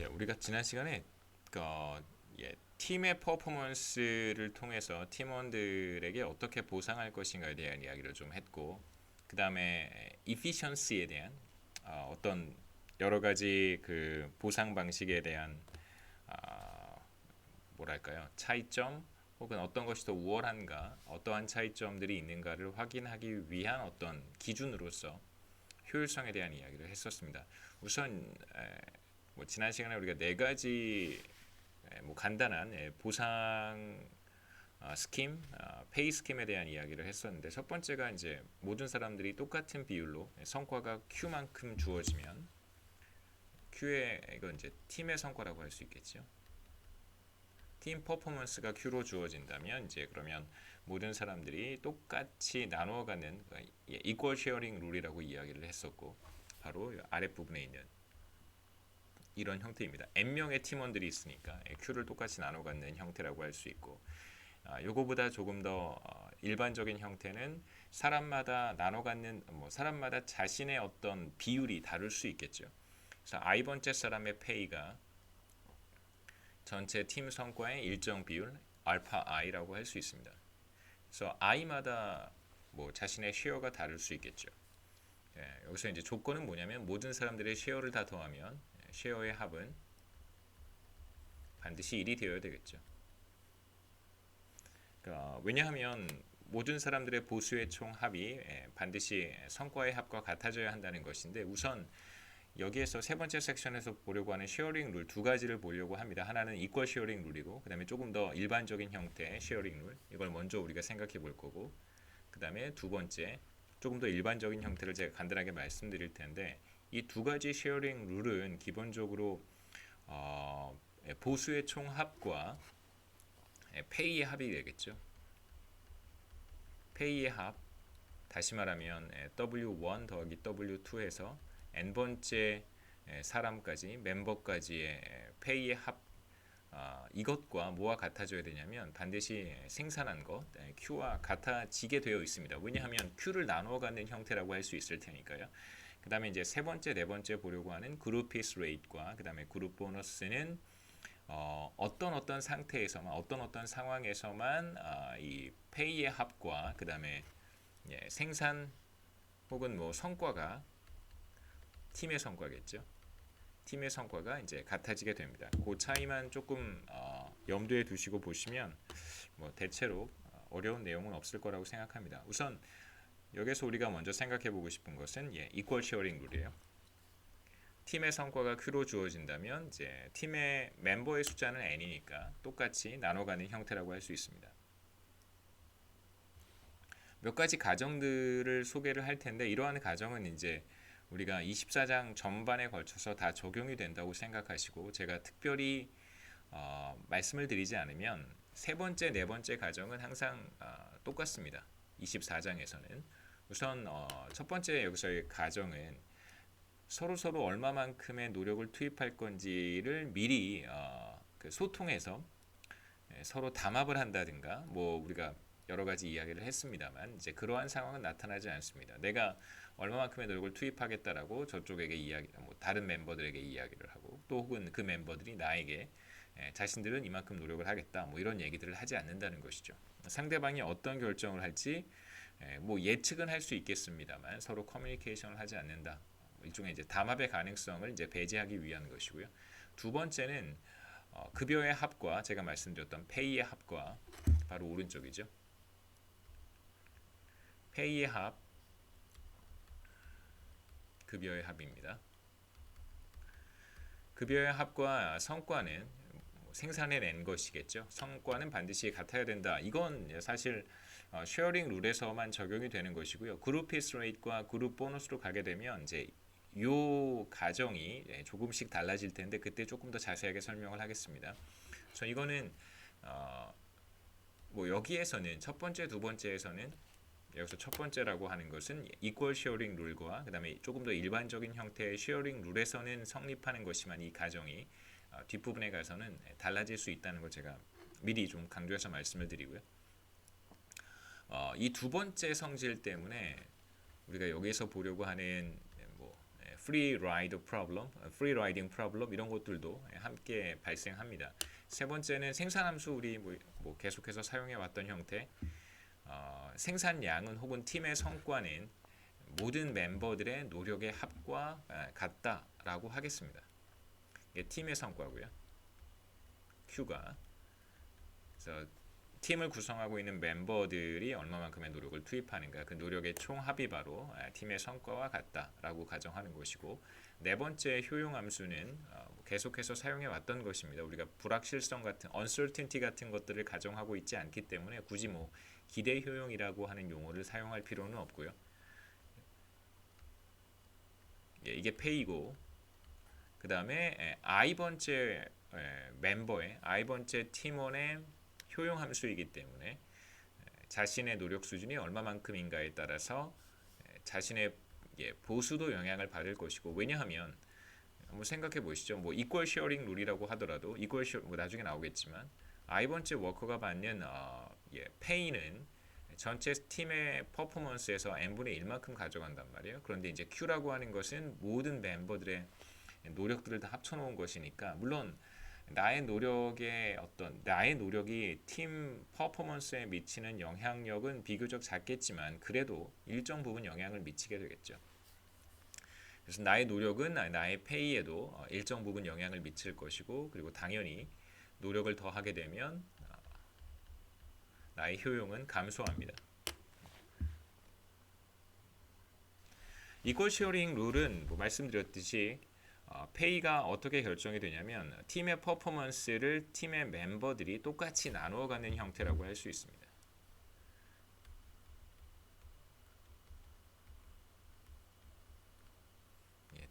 우리가 지난 시간에 팀의 퍼포먼스를 통해서 팀원들에게 어떻게 보상할 것인가에 대한 이야기를 좀 했고, 그 다음에 efficiency에 대한 어떤 여러 가지 그 보상 방식에 대한 뭐랄까요, 차이점 혹은 어떤 것이 더 우월한가, 어떠한 차이점들이 있는가를 확인하기 위한 어떤 기준으로서 효율성에 대한 이야기를 했었습니다. 우선 지난 시간에 우리가 네 가지 간단한 보상 스킴, 페이 스킴에 대한 이야기를 했었는데, 첫 번째가 이제 모든 사람들이 똑같은 비율로 성과가 Q만큼 주어지면 Q의 이건 이제 팀의 성과라고 할 수 있겠죠. 팀 퍼포먼스가 Q로 주어진다면 이제 그러면 모든 사람들이 똑같이 나누어 가는 이퀄 쉐어링 룰이라고 이야기를 했었고, 바로 아랫부분에 있는 이런 형태입니다. N명의 팀원들이 있으니까 Q를 똑같이 나눠 갖는 형태라고 할 수 있고, 요거보다 조금 더 일반적인 형태는 사람마다 나눠 갖는 사람마다 자신의 어떤 비율이 다를 수 있겠죠. 그래서 I번째 사람의 페이가 전체 팀 성과의 일정 비율 알파 I라고 할 수 있습니다. 그래서 I마다 자신의 쉐어가 다를 수 있겠죠. 여기서 이제 조건은 뭐냐면 모든 사람들의 쉐어를 다 더하면 쉐어의 합은 반드시 1이 되어야 되겠죠. 왜냐하면 모든 사람들의 보수의 총 합이 반드시 성과의 합과 같아져야 한다는 것인데, 우선 여기에서 세 번째 섹션에서 보려고 하는 쉐어링 룰 두 가지를 보려고 합니다. 하나는 이퀄 쉐어링 룰이고, 그 다음에 조금 더 일반적인 형태의 쉐어링 룰, 이걸 먼저 우리가 생각해 볼 거고, 그 다음에 두 번째 조금 더 일반적인 형태를 제가 간단하게 말씀드릴 텐데, 이 두 가지 쉐어링 룰은 기본적으로 보수의 총 합과 페이의 합이 되겠죠. 페이의 합, 다시 말하면 W1 더하기 W2에서 n번째 사람까지, 멤버까지의 페이의 합, 이것과 뭐와 같아져야 되냐면 반드시 생산한 것 Q와 같아지게 되어 있습니다. 왜냐하면 Q를 나누어 갖는 형태라고 할 수 있을 테니까요. 그 다음에 이제 세 번째, 네 번째 보려고 하는 그룹 피스 레이트과 그 다음에 그룹 보너스는 어떤 상태에서만, 어떤 상황에서만 이 페이의 합과 그 다음에 생산 혹은 성과가 팀의 성과겠죠. 팀의 성과가 이제 같아지게 됩니다. 그 차이만 조금 염두에 두시고 보시면 대체로 어려운 내용은 없을 거라고 생각합니다. 우선 여기서 우리가 먼저 생각해 보고 싶은 것은 이퀄 쉐어링 룰이에요. 팀의 성과가 Q로 주어진다면 이제 팀의 멤버의 숫자는 N이니까 똑같이 나눠가는 형태라고 할 수 있습니다. 몇 가지 가정들을 소개를 할 텐데, 이러한 가정은 이제 우리가 24장 전반에 걸쳐서 다 적용이 된다고 생각하시고, 제가 특별히 말씀을 드리지 않으면 세 번째, 네 번째 가정은 항상 똑같습니다. 24장에서는 우선 첫 번째 여기서의 가정은 서로 얼마만큼의 노력을 투입할 건지를 미리 소통해서 서로 담합을 한다든가, 우리가 여러 가지 이야기를 했습니다만 이제 그러한 상황은 나타나지 않습니다. 내가 얼마만큼의 노력을 투입하겠다라고 저쪽에게 이야기, 다른 멤버들에게 이야기를 하고, 또 혹은 그 멤버들이 나에게 자신들은 이만큼 노력을 하겠다, 이런 얘기들을 하지 않는다는 것이죠. 상대방이 어떤 결정을 할지 예측은 할 수 있겠습니다만 서로 커뮤니케이션을 하지 않는다. 일종의 이제 담합의 가능성을 이제 배제하기 위한 것이고요. 두 번째는 급여의 합과 제가 말씀드렸던 페이의 합과 바로 오른쪽이죠. 페이의 합, 급여의 합입니다. 급여의 합과 성과는 생산해낸 것이겠죠. 성과는 반드시 같아야 된다. 이건 사실 쉐어링 룰에서만 적용이 되는 것이고요. 그룹 피스 레이트과 그룹 보너스로 가게 되면 이제 요 가정이 조금씩 달라질 텐데, 그때 조금 더 자세하게 설명을 하겠습니다. 그래서 이거는 여기에서는 첫 번째, 두 번째에서는 여기서 첫 번째라고 하는 것은 이퀄 쉐어링 룰과 그 다음에 조금 더 일반적인 형태의 쉐어링 룰에서는 성립하는 것이지만, 이 가정이 뒷부분에 가서는 달라질 수 있다는 걸 제가 미리 좀 강조해서 말씀을 드리고요. 이 두 번째 성질 때문에 우리가 여기서 보려고 하는 free ride problem, free riding problem 이런 것들도 함께 발생합니다. 세 번째는 생산함수 우리 뭐 계속해서 사용해 왔던 형태 생산량은 혹은 팀의 성과는 모든 멤버들의 노력의 합과 같다라고 하겠습니다. 이게 팀의 성과고요. Q가 그래서 팀을 구성하고 있는 멤버들이 얼마만큼의 노력을 투입하는가 그 노력의 총합이 바로 팀의 성과와 같다라고 가정하는 것이고 네 번째 효용 함수는 계속해서 사용해 왔던 것입니다. 우리가 불확실성 같은 uncertainty 같은 것들을 가정하고 있지 않기 때문에 굳이 뭐 기대 효용이라고 하는 용어를 사용할 필요는 없고요. 예, 이게 pay고 그 다음에 i번째 멤버의 i번째 팀원의 효용 함수이기 때문에 자신의 노력 수준이 얼마만큼인가에 따라서 자신의 보수도 영향을 받을 것이고 왜냐하면 한번 생각해 보시죠. 뭐 이퀄 쉐어링 룰이라고 하더라도 이퀄 쉐어 뭐 나중에 나오겠지만 i번째 워커가 받는 페이는 전체 팀의 퍼포먼스에서 n분의 1만큼 가져간단 말이에요. 그런데 이제 Q라고 하는 것은 모든 멤버들의 노력들을 다 합쳐놓은 것이니까 물론 나의 노력이 팀 퍼포먼스에 미치는 영향력은 비교적 작겠지만 그래도 일정 부분 영향을 미치게 되겠죠. 그래서 나의 노력은 나의 페이에도 일정 부분 영향을 미칠 것이고 그리고 당연히 노력을 더 하게 되면 나의 효용은 감소합니다. 이퀄 쉐어링 룰은 뭐 말씀드렸듯이 페이가 어떻게 결정이 되냐면 팀의 퍼포먼스를 팀의 멤버들이 똑같이 나누어 가는 형태라고 할 수 있습니다. 예,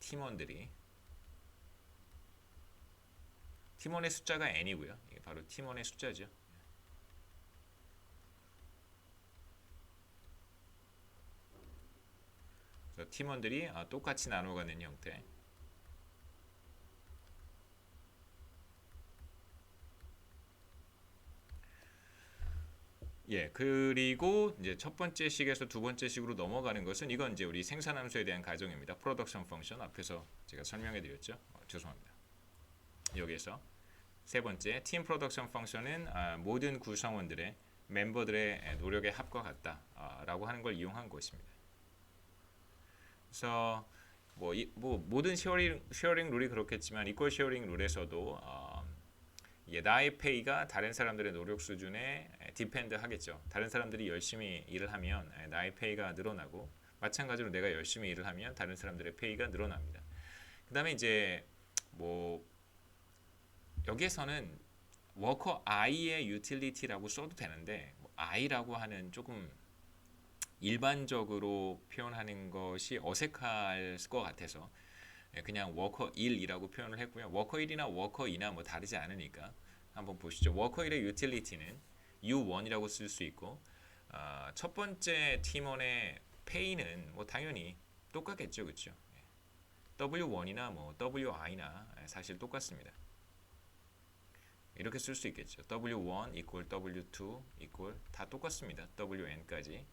팀원의 숫자가 n이고요. 이게 바로 팀원의 숫자죠. 그래서 팀원들이 똑같이 나누어 가는 형태. 예, 그리고 이제 첫 번째 식에서 두 번째 식으로 넘어가는 것은 이건 이제 우리 생산함수에 대한 가정입니다. 프로덕션 펑션 앞에서 제가 설명해 드렸죠. 죄송합니다. 여기에서 세 번째 팀 프로덕션 펑션은 모든 구성원들의 멤버들의 노력의 합과 같다라고 하는 걸 이용한 것입니다. 그래서 뭐 모든 쉐어링 룰이 그렇겠지만 이퀄 쉐어링 룰에서도 나의 페이가 다른 사람들의 노력 수준에 디펜드 하겠죠. 다른 사람들이 열심히 일을 하면 나의 페이가 늘어나고 마찬가지로 내가 열심히 일을 하면 다른 사람들의 페이가 늘어납니다. 그 다음에 이제 뭐 여기에서는 워커 I의 유틸리티라고 써도 되는데 I라고 하는 조금 일반적으로 표현하는 것이 어색할 것 같아서 그냥 워커 1이라고 표현을 했고요. 워커 1이나 워커 2나 뭐 다르지 않으니까 한번 보시죠. 워커 1의 유틸리티는 U1이라고 쓸 수 있고 첫 번째 팀원의 페이는 뭐 당연히 똑같겠죠. 그렇죠? W1이나 뭐 WI나 사실 똑같습니다. 이렇게 쓸 수 있겠죠. W1 equal W2 equal 다 똑같습니다. WN까지.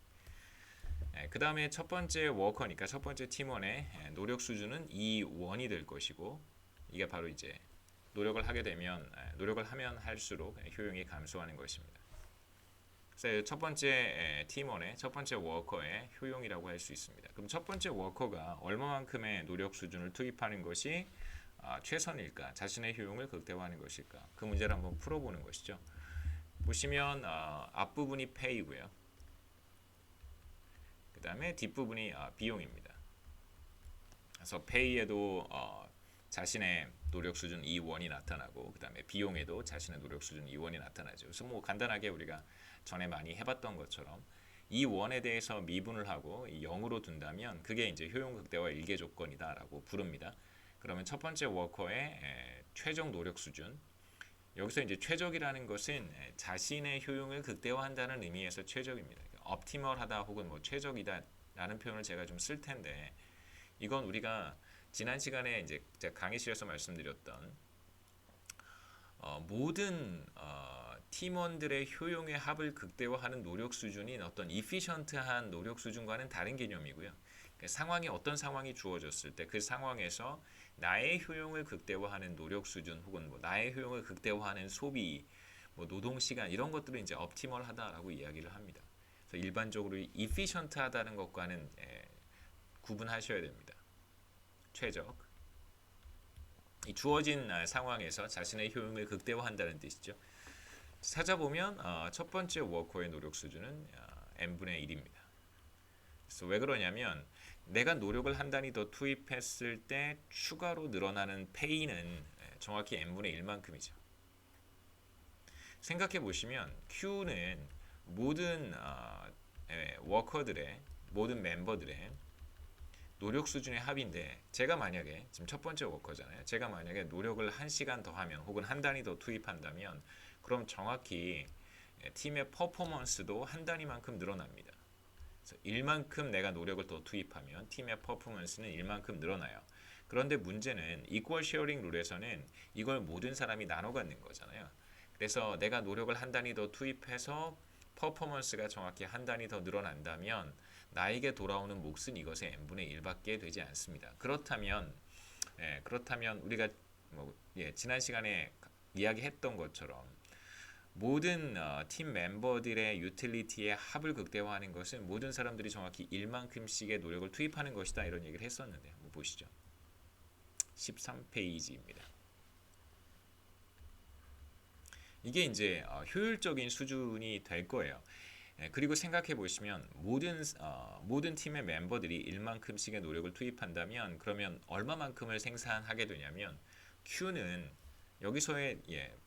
그 다음에 첫 번째 워커니까 첫 번째 팀원의 노력 수준은 E1이 될 것이고 이게 바로 이제 노력을 하면 할수록 효용이 감소하는 것입니다. 그래서 첫 번째 팀원의 첫 번째 워커의 효용이라고 할 수 있습니다. 그럼 첫 번째 워커가 얼마만큼의 노력 수준을 투입하는 것이 최선일까? 자신의 효용을 극대화하는 것일까? 그 문제를 한번 풀어보는 것이죠. 보시면 앞부분이 페이고요. 그 다음에 뒷부분이 비용입니다. 그래서 페이에도 자신의 노력 수준 E1이 나타나고 그 다음에 비용에도 자신의 노력 수준 E1이 나타나죠. 그래서 뭐 간단하게 우리가 전에 많이 해봤던 것처럼 E1에 대해서 미분을 하고 0으로 둔다면 그게 이제 효용 극대화 일개 조건이다라고 부릅니다. 그러면 첫 번째 워커의 최적 노력 수준 여기서 이제 최적이라는 것은 자신의 효용을 극대화한다는 의미에서 최적입니다. 옵티멀하다 혹은 뭐 최적이다라는 표현을 제가 좀 쓸 텐데 이건 우리가 지난 시간에 이제 강의실에서 말씀드렸던 모든 팀원들의 효용의 합을 극대화하는 노력 수준인 어떤 이피션트한 노력 수준과는 다른 개념이고요. 상황이 어떤 상황이 주어졌을 때 그 상황에서 나의 효용을 극대화하는 노력 수준 혹은 뭐 나의 효용을 극대화하는 소비, 뭐 노동 시간 이런 것들을 이제 옵티멀하다라고 이야기를 합니다. 그래서 일반적으로 efficient하다는 것과는 구분하셔야 됩니다. 최적. 이 주어진 상황에서 자신의 효용을 극대화한다는 뜻이죠. 찾아보면 첫 번째 워커의 노력 수준은 n분의 1입니다. 그래서 왜 그러냐면 내가 노력을 한 단위 더 투입했을 때 추가로 늘어나는 페이는 정확히 n분의 1만큼이죠. 생각해 보시면 Q는 모든 워커들의 모든 멤버들의 노력 수준의 합인데 제가 만약에 지금 첫 번째 워커잖아요. 제가 만약에 노력을 1시간 더 하면 혹은 한 단위 더 투입한다면 그럼 정확히 팀의 퍼포먼스도 한 단위만큼 늘어납니다. 그래서 1만큼 내가 노력을 더 투입하면 팀의 퍼포먼스는 1만큼 늘어나요. 그런데 문제는 이퀄 쉐어링 룰에서는 이걸 모든 사람이 나눠 갖는 거잖아요. 그래서 내가 노력을 한 단위 더 투입해서 퍼포먼스가 정확히 한 단위 더 늘어난다면 나에게 돌아오는 몫은 이것의 n분의 1밖에 되지 않습니다. 그렇다면 우리가 지난 시간에 이야기했던 것처럼 모든 팀 멤버들의 유틸리티의 합을 극대화하는 것은 모든 사람들이 정확히 1만큼씩의 노력을 투입하는 것이다 이런 얘기를 했었는데 한번 보시죠. 13페이지입니다. 이게 이제 효율적인 수준이 될 거예요. 그리고 생각해 보시면 모든 팀의 멤버들이 1만큼씩의 노력을 투입한다면 그러면 얼마만큼을 생산하게 되냐면 Q는 여기서의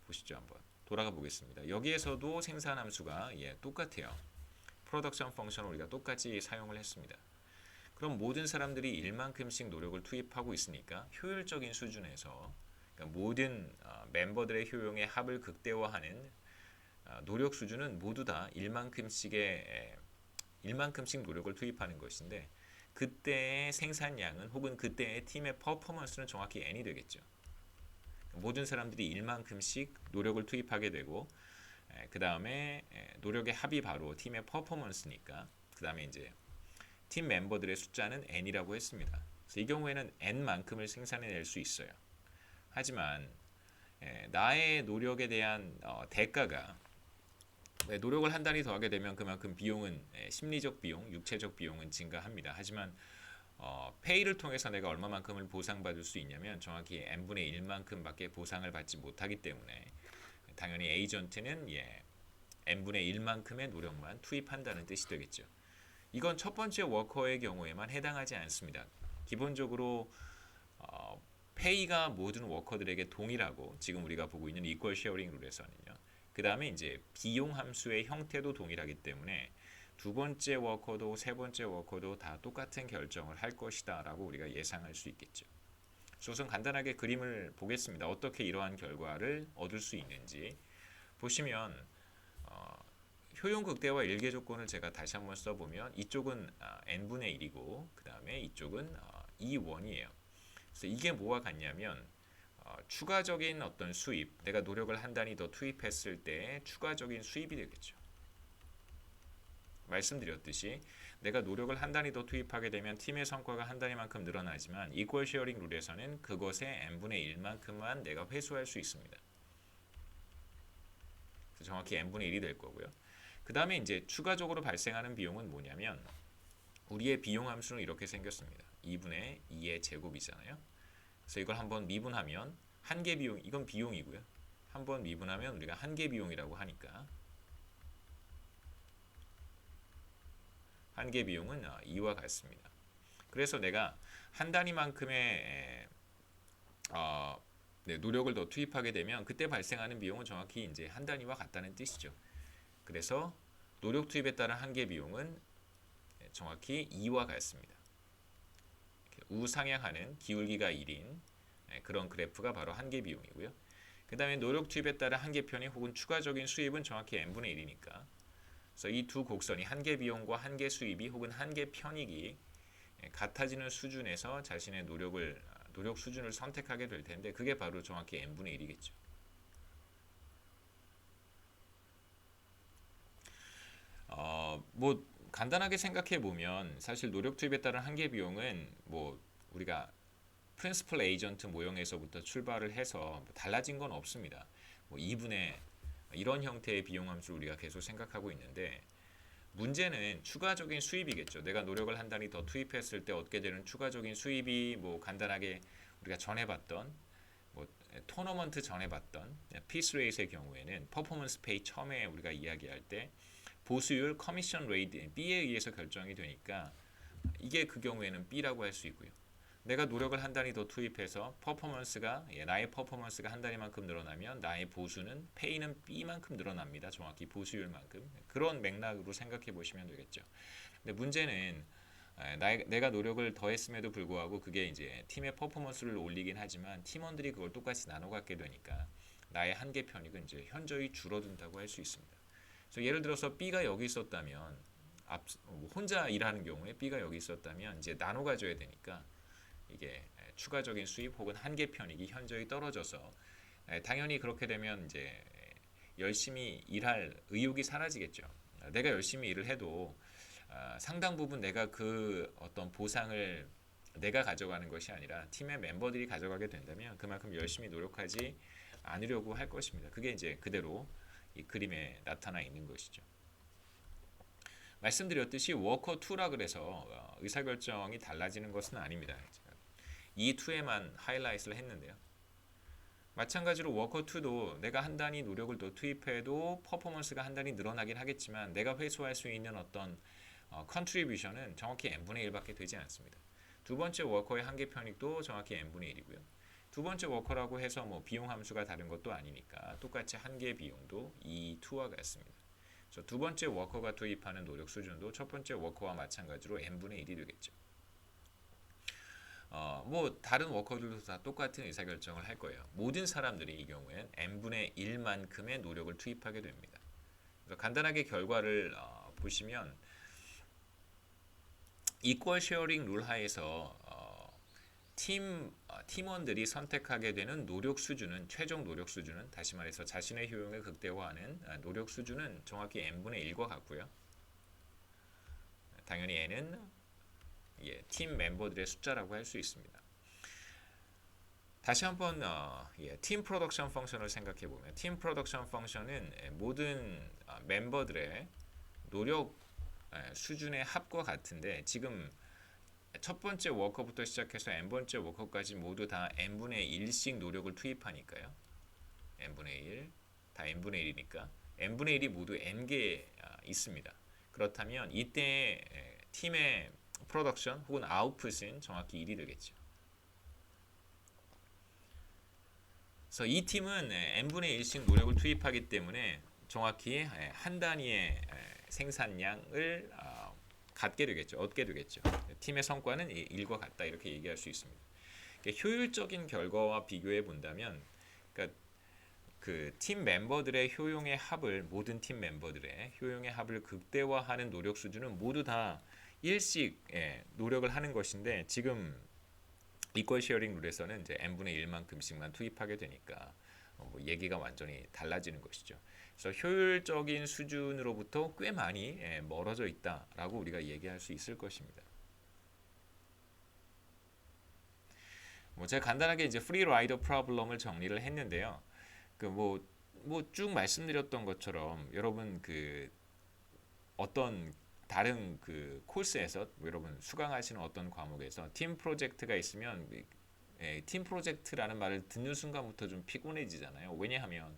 보시죠 한번 돌아가 보겠습니다. 여기에서도 생산 함수가 똑같아요. 프로덕션 펑션을 우리가 똑같이 사용을 했습니다. 그럼 모든 사람들이 1만큼씩 노력을 투입하고 있으니까 효율적인 수준에서 그러니까 모든 멤버들의 효용의 합을 극대화하는 노력 수준은 모두 다 1만큼씩 노력을 투입하는 것인데 그때의 생산량은 혹은 그때의 팀의 퍼포먼스는 정확히 n이 되겠죠. 모든 사람들이 1만큼씩 노력을 투입하게 되고 그 다음에 노력의 합이 바로 팀의 퍼포먼스니까 그 다음에 이제 팀 멤버들의 숫자는 n이라고 했습니다. 그래서 이 경우에는 n만큼을 생산해낼 수 있어요. 하지만 나의 노력에 대한 대가가 노력을 한 단위 더 하게 되면 그만큼 비용은 심리적 비용, 육체적 비용은 증가합니다. 하지만 페이를 통해서 내가 얼마만큼을 보상받을 수 있냐면 정확히 n분의 1만큼밖에 보상을 받지 못하기 때문에 당연히 에이전트는 n분의 1만큼의 노력만 투입한다는 뜻이 되겠죠. 이건 첫 번째 워커의 경우에만 해당하지 않습니다. 기본적으로 페이가 모든 워커들에게 동일하고 지금 우리가 보고 있는 이퀄 쉐어링 룰에서는요. 그 다음에 이제 비용 함수의 형태도 동일하기 때문에 두 번째 워커도 세 번째 워커도 다 똑같은 결정을 할 것이다 라고 우리가 예상할 수 있겠죠. 우선 간단하게 그림을 보겠습니다. 어떻게 이러한 결과를 얻을 수 있는지 보시면 효용 극대화 일개 조건을 제가 다시 한번 써보면 이쪽은 n분의 1이고 그 다음에 이쪽은 2원이에요. 그래서 이게 뭐와 같냐면 추가적인 어떤 수입, 내가 노력을 한 단위 더 투입했을 때 추가적인 수입이 되겠죠. 말씀드렸듯이 내가 노력을 한 단위 더 투입하게 되면 팀의 성과가 한 단위만큼 늘어나지만 이퀄 쉐어링 룰에서는 그것의 n분의 1만큼만 내가 회수할 수 있습니다. 그래서 정확히 n분의 1이 될 거고요. 그 다음에 이제 추가적으로 발생하는 비용은 뭐냐면 우리의 비용 함수는 이렇게 생겼습니다. 2분의 2의 제곱이잖아요. 그래서 이걸 한번 미분하면 한개 비용, 이건 비용이고요. 한번 미분하면 우리가 한개 비용이라고 하니까 한개 비용은 2와 같습니다. 그래서 내가 한 단위만큼의 노력을 더 투입하게 되면 그때 발생하는 비용은 정확히 이제 한 단위와 같다는 뜻이죠. 그래서 노력 투입에 따른 한개 비용은 정확히 2와 같습니다. 우상향하는 기울기가 1인 그런 그래프가 바로 한개 비용이고요. 그 다음에 노력 투입에 따른 한개 편이 혹은 추가적인 수입은 정확히 n분의 1이니까 그래서 이 두 곡선이 한개 비용과 한개 수입이 혹은 한개 편익이 같아지는 수준에서 자신의 노력 수준을 선택하게 될 텐데 그게 바로 정확히 n분의 1이겠죠. 간단하게 생각해 보면 사실 노력 투입에 따른 한계 비용은 뭐 우리가 프린시플 에이전트 모형에서부터 출발을 해서 뭐 달라진 건 없습니다. 뭐 2분의 이런 형태의 비용 함수를 우리가 계속 생각하고 있는데 문제는 추가적인 수입이겠죠. 내가 노력을 한 단위 더 투입했을 때 얻게 되는 추가적인 수입이 뭐 간단하게 우리가 전에 봤던 뭐 토너먼트 전에 봤던 피스 레이트의 경우에는 퍼포먼스 페이 처음에 우리가 이야기할 때 보수율 커미션 레이트 B에 의해서 결정이 되니까 이게 그 경우에는 B라고 할 수 있고요. 내가 노력을 한 단위 더 투입해서 퍼포먼스가 나의 퍼포먼스가 한 단위만큼 늘어나면 나의 보수는 페이는 B만큼 늘어납니다. 정확히 보수율만큼. 그런 맥락으로 생각해 보시면 되겠죠. 근데 문제는 내가 노력을 더했음에도 불구하고 그게 이제 팀의 퍼포먼스를 올리긴 하지만 팀원들이 그걸 똑같이 나눠 갖게 되니까 나의 한계 편익은 이제 현저히 줄어든다고 할 수 있습니다. 그래서 예를 들어서 B가 여기 있었다면 혼자 일하는 경우에 B가 여기 있었다면 이제 나눠 가져야 되니까 이게 추가적인 수입 혹은 한계 편익이 현저히 떨어져서 당연히 그렇게 되면 이제 열심히 일할 의욕이 사라지겠죠. 내가 열심히 일을 해도 상당 부분 내가 그 어떤 보상을 내가 가져가는 것이 아니라 팀의 멤버들이 가져가게 된다면 그만큼 열심히 노력하지 않으려고 할 것입니다. 그게 이제 그대로 이 그림에 나타나 있는 것이죠. 말씀드렸듯이 워커 2라 그래서 의사결정이 달라지는 것은 아닙니다. 이 2에만 하이라이트를 했는데요. 마찬가지로 워커 2도 내가 한 단위 노력을 더 투입해도 퍼포먼스가 한 단위 늘어나긴 하겠지만 내가 회수할 수 있는 어떤 컨트리뷰션은 정확히 n분의 1밖에 되지 않습니다. 두 번째 워커의 한계 편익도 정확히 n분의 1이고요. 두 번째 워커라고 해서 뭐 비용 함수가 다른 것도 아니니까 똑같이 한계 비용도 이 2와 같습니다. 그래서 두 번째 워커가 투입하는 노력 수준도 첫 번째 워커와 마찬가지로 n분의 1이 되겠죠. 뭐 다른 워커들도 다 똑같은 의사결정을 할 거예요. 모든 사람들이 이 경우엔 n분의 1만큼의 노력을 투입하게 됩니다. 그래서 간단하게 결과를 보시면 이퀄 쉐어링 룰 하에서 팀원들이 선택하게 되는 노력 수준은 최종 노력 수준은 다시 말해서 자신의 효용을 극대화하는 노력 수준은 정확히 n분의 1과 같고요. 당연히 n은 팀 멤버들의 숫자라고 할 수 있습니다. 다시 한번 팀 프로덕션 펑션을 생각해 보면 팀 프로덕션 펑션은 모든 멤버들의 노력 수준의 합과 같은데 지금 첫 번째 워커부터 시작해서 n번째 워커까지 모두 다 n분의 1씩 노력을 투입하니까요. n분의 1, 다 n분의 1이니까 n분의 1이 모두 n개 있습니다. 그렇다면 이때 팀의 프로덕션 혹은 아웃풋은 정확히 1이 되겠죠. 그래서 이 팀은 n분의 1씩 노력을 투입하기 때문에 정확히 한 단위의 생산량을 갖게 되겠죠. 얻게 되겠죠. 팀의 성과는 1과 같다 이렇게 얘기할 수 있습니다. 그러니까 효율적인 결과와 비교해 본다면 그러니까 그 팀 멤버들의 효용의 합을 모든 팀 멤버들의 효용의 합을 극대화하는 노력 수준은 모두 다 1씩 노력을 하는 것인데 지금 이퀄 쉐어링 룰에서는 이제 n분의 1만큼씩만 투입하게 되니까 뭐 얘기가 완전히 달라지는 것이죠. 그래서 효율적인 수준으로부터 꽤 많이 멀어져 있다라고 우리가 얘기할 수 있을 것입니다. 뭐 제가 간단하게 이제 프리 라이더 프로블럼을 정리를 했는데요. 그 뭐 쭉 말씀드렸던 것처럼 여러분 그 어떤 다른 그 코스에서 여러분 수강하시는 어떤 과목에서 팀 프로젝트가 있으면 팀 프로젝트라는 말을 듣는 순간부터 좀 피곤해지잖아요. 왜냐하면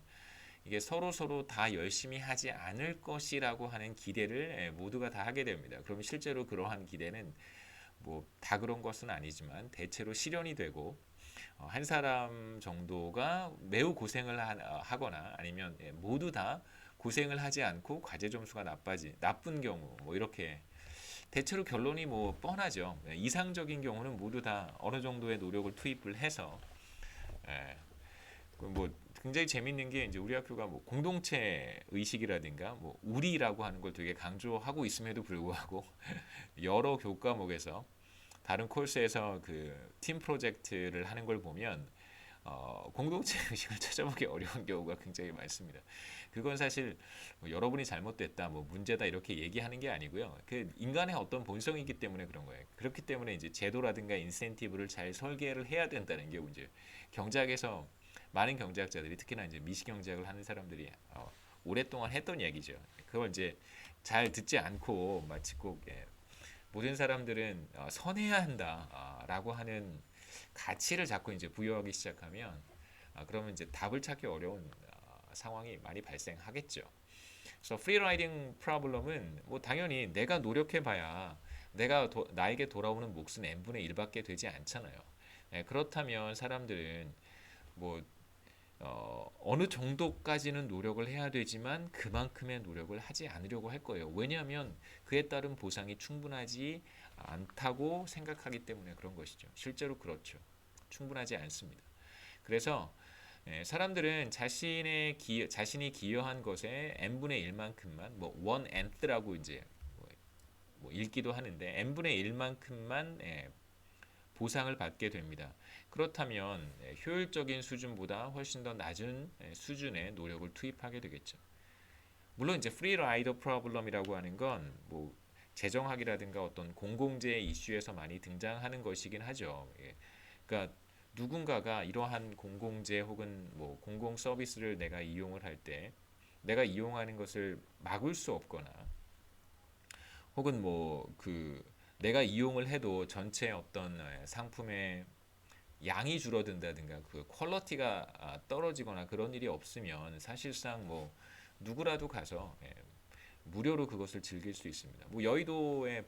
이게 서로 다 열심히 하지 않을 것이라고 하는 기대를 모두가 다 하게 됩니다. 그럼 실제로 그러한 기대는 뭐 다 그런 것은 아니지만 대체로 실현이 되고 한 사람 정도가 매우 고생을 하거나 아니면 모두 다 고생을 하지 않고 과제 점수가 나쁜 경우 뭐 이렇게 대체로 결론이 뭐 뻔하죠. 이상적인 경우는 모두 다 어느 정도의 노력을 투입을 해서 뭐 굉장히 재밌는 게 이제 우리 학교가 뭐 공동체 의식이라든가 뭐 우리라고 하는 걸 되게 강조하고 있음에도 불구하고 여러 교과목에서 다른 코스에서 그 팀 프로젝트를 하는 걸 보면 공동체 의식을 찾아보기 어려운 경우가 굉장히 많습니다. 그건 사실 뭐 여러분이 잘못됐다, 뭐 문제다 이렇게 얘기하는 게 아니고요. 그 인간의 어떤 본성이기 때문에 그런 거예요. 그렇기 때문에 이제 제도라든가 인센티브를 잘 설계를 해야 된다는 게 문제예요. 경제학에서 많은 경제학자들이 특히나 이제 미시경제학을 하는 사람들이 오랫동안 했던 얘기죠. 그걸 이제 잘 듣지 않고 마치 꼭 모든 사람들은 선해야 한다라고 하는 가치를 자꾸 이제 부여하기 시작하면 그러면 이제 답을 찾기 어려운 상황이 많이 발생하겠죠. 그래서 프리라이딩 프로블럼은 뭐 당연히 내가 노력해봐야 나에게 돌아오는 몫은 n분의 1밖에 되지 않잖아요. 그렇다면 사람들은 뭐 어느 정도까지는 노력을 해야 되지만 그만큼의 노력을 하지 않으려고 할 거예요. 왜냐하면 그에 따른 보상이 충분하지 않다고 생각하기 때문에 그런 것이죠. 실제로 그렇죠. 충분하지 않습니다. 그래서 사람들은 자신이 기여한 것의 n분의 1만큼만 뭐 1nth라고 이제 뭐 읽기도 하는데 n분의 1만큼만 보상을 받게 됩니다. 그렇다면 효율적인 수준보다 훨씬 더 낮은 수준의 노력을 투입하게 되겠죠. 물론 이제 프리 라이더 프로블럼이라고 하는 건 뭐 재정학이라든가 어떤 공공재 이슈에서 많이 등장하는 것이긴 하죠. 그러니까 누군가가 이러한 공공재 혹은 뭐 공공 서비스를 내가 이용을 할 때 내가 이용하는 것을 막을 수 없거나 혹은 뭐 그 내가 이용을 해도 전체 어떤 상품의 양이 줄어든다든가 그 퀄리티가 떨어지거나 그런 일이 없으면 사실상 뭐 누구라도 가서 무료로 그것을 즐길 수 있습니다. 뭐 여의도에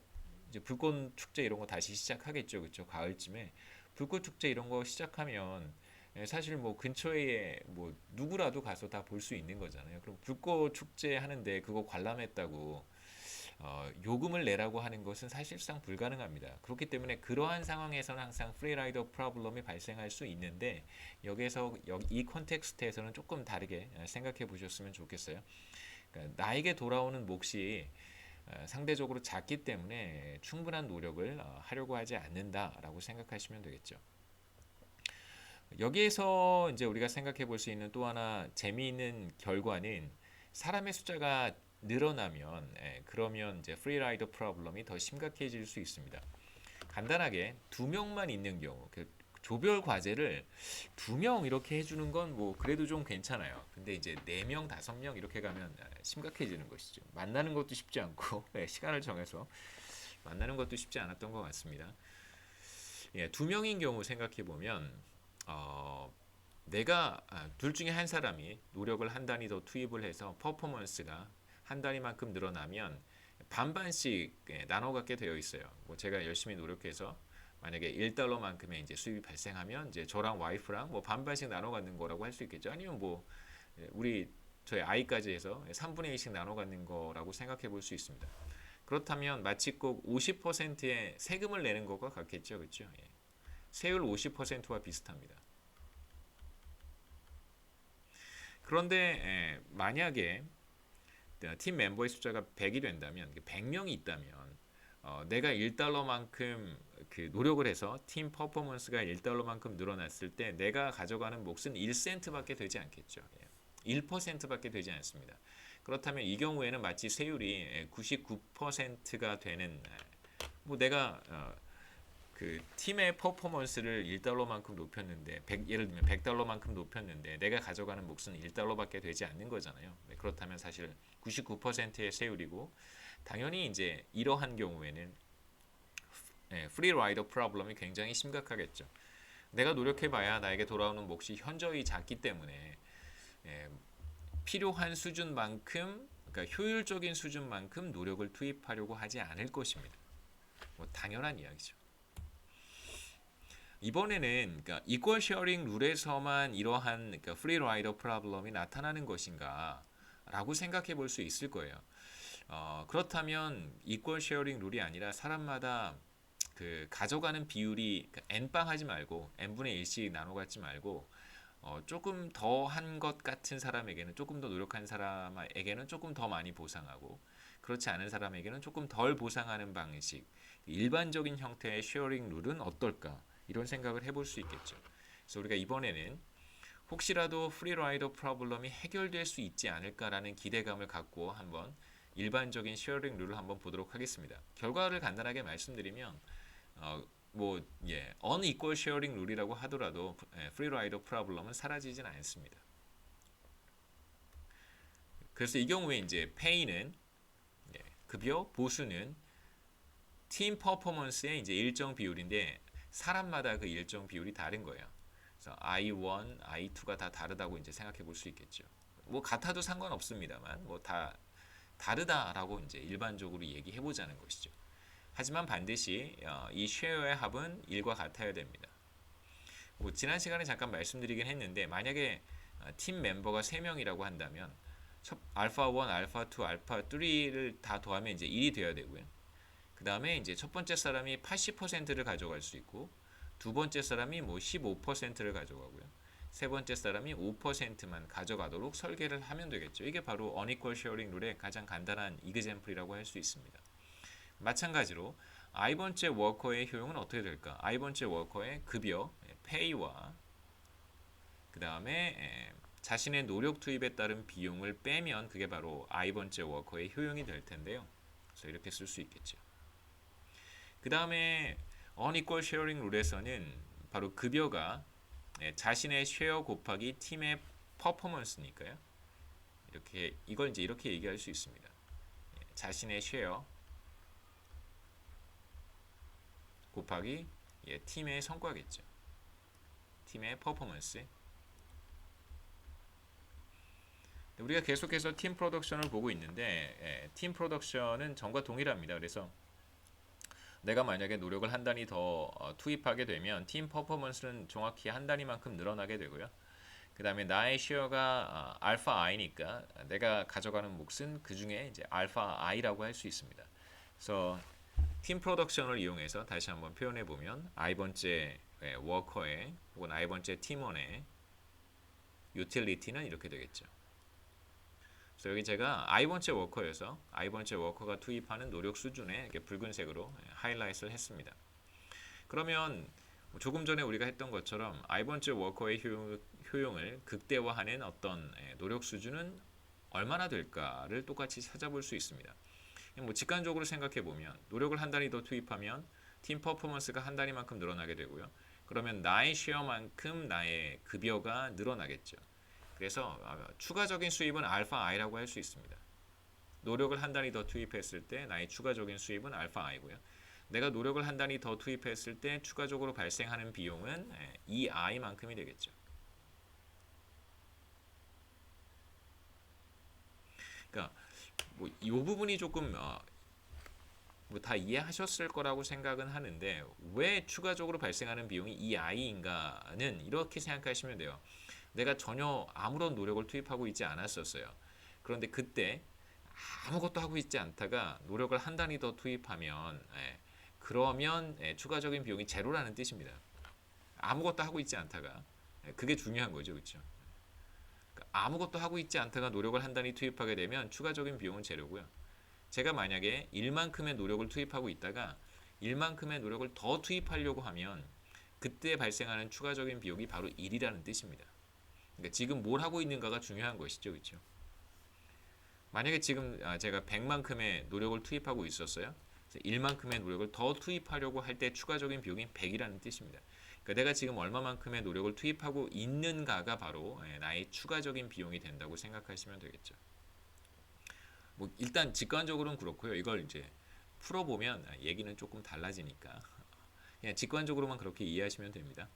이제 불꽃 축제 이런 거 다시 시작하겠죠, 그렇죠? 가을쯤에 불꽃 축제 이런 거 시작하면 사실 뭐 근처에 뭐 누구라도 가서 다 볼 수 있는 거잖아요. 그럼 불꽃 축제 하는데 그거 관람했다고 요금을 내라고 하는 것은 사실상 불가능합니다. 그렇기 때문에 그러한 상황에서는 항상 프리라이더 프로블럼이 발생할 수 있는데 여기서 이 컨텍스트에서는 조금 다르게 생각해 보셨으면 좋겠어요. 그러니까 나에게 돌아오는 몫이 상대적으로 작기 때문에 충분한 노력을 하려고 하지 않는다라고 생각하시면 되겠죠. 여기에서 이제 우리가 생각해 볼 수 있는 또 하나 재미있는 결과는 사람의 숫자가 늘어나면 그러면 이제 프리라이더 프로블럼이 더 심각해질 수 있습니다. 간단하게 두 명만 있는 경우 그 조별 과제를 두 명 이렇게 해주는 건 뭐 그래도 좀 괜찮아요. 근데 이제 네 명, 다섯 명 이렇게 가면 심각해지는 것이죠. 만나는 것도 쉽지 않고 시간을 정해서 만나는 것도 쉽지 않았던 것 같습니다. 두 명인 경우 생각해 보면 내가 둘 중에 한 사람이 노력을 한 단위 더 투입을 해서 퍼포먼스가 한 단위만큼 늘어나면 반반씩 나눠 갖게 되어 있어요. 뭐 제가 열심히 노력해서 만약에 1달러만큼의 이제 수입이 발생하면 이제 저랑 와이프랑 뭐 반반씩 나눠 갖는 거라고 할 수 있겠죠. 아니면 뭐 저희 아이까지 해서 3분의 2씩 나눠 갖는 거라고 생각해 볼 수 있습니다. 그렇다면 마치 꼭 50%의 세금을 내는 것과 같겠죠. 그렇죠? 세율 50%와 비슷합니다. 그런데 만약에 팀 멤버의 숫자가 100이 된다면 100명이 있다면 내가 1달러만큼 그 노력을 해서 팀 퍼포먼스가 1달러만큼 늘어났을 때 내가 가져가는 몫은 1센트밖에 되지 않겠죠. 1%밖에 되지 않습니다. 그렇다면 이 경우에는 마치 세율이 99%가 되는 뭐 내가 그 팀의 퍼포먼스를 1달러만큼 높였는데 예를 들면 100달러만큼 높였는데 내가 가져가는 몫은 1달러밖에 되지 않는 거잖아요. 그렇다면 사실 99%의 세율이고 당연히 이제 이러한 경우에는 프리 라이더 프로블럼이 굉장히 심각하겠죠. 내가 노력해봐야 나에게 돌아오는 몫이 현저히 작기 때문에 필요한 수준만큼 그러니까 효율적인 수준만큼 노력을 투입하려고 하지 않을 것입니다. 뭐 당연한 이야기죠. 이번에는 그러니까 이퀄 쉐어링 룰에서만 이러한 그러니까 프리 라이더 프로블럼이 나타나는 것인가라고 생각해 볼 수 있을 거예요. 그렇다면 이퀄 쉐어링 룰이 아니라 사람마다 그 가져가는 비율이 n빵 하지 말고 n분의 1씩 나눠 갖지 말고 조금 더 한 것 같은 사람에게는 조금 더 노력한 사람에게는 조금 더 많이 보상하고 그렇지 않은 사람에게는 조금 덜 보상하는 방식 일반적인 형태의 쉐어링 룰은 어떨까 이런 생각을 해볼 수 있겠죠. 그래서 우리가 이번에는 혹시라도 프리라이더 프로블럼이 해결될 수 있지 않을까라는 기대감을 갖고 한번 일반적인 쉐어링 룰을 한번 보도록 하겠습니다. 결과를 간단하게 말씀드리면 unequal sharing 룰이라고 하더라도 프리라이더 프로블럼은 사라지진 않습니다. 그래서 이 경우에 이제 pay는 급여, 보수는 팀 퍼포먼스의 이제 일정 비율인데 사람마다 그 일정 비율이 다른 거예요. 그래서 I1, I2가 다 다르다고 이제 생각해 볼 수 있겠죠. 뭐 같아도 상관없습니다만 뭐 다 다르다라고 이제 일반적으로 얘기해 보자는 것이죠. 하지만 반드시 이 쉐어의 합은 1과 같아야 됩니다. 뭐 지난 시간에 잠깐 말씀드리긴 했는데 만약에 팀 멤버가 3명이라고 한다면 알파 1, 알파 2, 알파 3를 다 더하면 이제 1이 되어야 되고요. 그 다음에 이제 첫 번째 사람이 80%를 가져갈 수 있고 두 번째 사람이 뭐 15%를 가져가고요. 세 번째 사람이 5%만 가져가도록 설계를 하면 되겠죠. 이게 바로 unequal sharing 룰의 가장 간단한 이그젬플이라고 할 수 있습니다. 마찬가지로 i번째 워커의 효용은 어떻게 될까? i번째 워커의 급여, pay와 그 다음에 자신의 노력 투입에 따른 비용을 빼면 그게 바로 i번째 워커의 효용이 될 텐데요. 그래서 이렇게 쓸 수 있겠죠. 그 다음에 unequal sharing 룰에서는 바로 급여가 자신의 쉐어 곱하기 팀의 퍼포먼스니까요. 이걸 이제 이렇게 얘기할 수 있습니다. 자신의 쉐어 곱하기 팀의 성과겠죠. 팀의 퍼포먼스. 우리가 계속해서 팀 프로덕션을 보고 있는데 팀 프로덕션은 전과 동일합니다. 그래서 내가 만약에 노력을 한 단위 더 투입하게 되면 팀 퍼포먼스는 정확히 한 단위만큼 늘어나게 되고요. 그 다음에 나의 쉐어가 알파 i니까 내가 가져가는 몫은 그 중에 이제 알파 i라고 할 수 있습니다. 그래서 팀 프로덕션을 이용해서 다시 한번 표현해 보면 i번째 워커의 혹은 i번째 팀원의 유틸리티는 이렇게 되겠죠. 그래서 여기 제가 i번째 워커여서 i번째 워커가 투입하는 노력 수준에 이렇게 붉은색으로 하이라이트를 했습니다. 그러면 조금 전에 우리가 했던 것처럼 i번째 워커의 효용을 극대화하는 어떤 노력 수준은 얼마나 될까를 똑같이 찾아볼 수 있습니다. 뭐 직관적으로 생각해 보면 노력을 한 단위 더 투입하면 팀 퍼포먼스가 한 단위만큼 늘어나게 되고요. 그러면 나의 쉐어만큼 나의 급여가 늘어나겠죠. 그래서 추가적인 수입은 알파 i라고 할 수 있습니다. 노력을 한 단위 더 투입했을 때 나의 추가적인 수입은 알파 i고요. 내가 노력을 한 단위 더 투입했을 때 추가적으로 발생하는 비용은 2i만큼이 되겠죠. 그러니까 뭐 이 부분이 조금 뭐 다 이해하셨을 거라고 생각은 하는데 왜 추가적으로 발생하는 비용이 2i인가는 이렇게 생각하시면 돼요. 내가 전혀 아무런 노력을 투입하고 있지 않았었어요. 그런데 그때 아무것도 하고 있지 않다가 노력을 한 단위 더 투입하면 그러면 추가적인 비용이 제로라는 뜻입니다. 아무것도 하고 있지 않다가 그게 중요한 거죠, 그렇죠? 아무것도 하고 있지 않다가 노력을 한 단위 투입하게 되면 추가적인 비용은 제로고요. 제가 만약에 1만큼의 노력을 투입하고 있다가 1만큼의 노력을 더 투입하려고 하면 그때 발생하는 추가적인 비용이 바로 1이라는 뜻입니다. 그러니까 지금 뭘 하고 있는가가 중요한 것이죠, 그렇죠? 만약에 지금 제가 100만큼의 노력을 투입하고 있었어요. 1만큼의 노력을 더 투입하려고 할 때 추가적인 비용이 100이라는 뜻입니다. 그러니까 내가 지금 얼마만큼의 노력을 투입하고 있는가가 바로 나의 추가적인 비용이 된다고 생각하시면 되겠죠. 뭐 일단 직관적으로는 그렇고요. 이걸 이제 풀어보면 얘기는 조금 달라지니까 그냥 직관적으로만 그렇게 이해하시면 됩니다.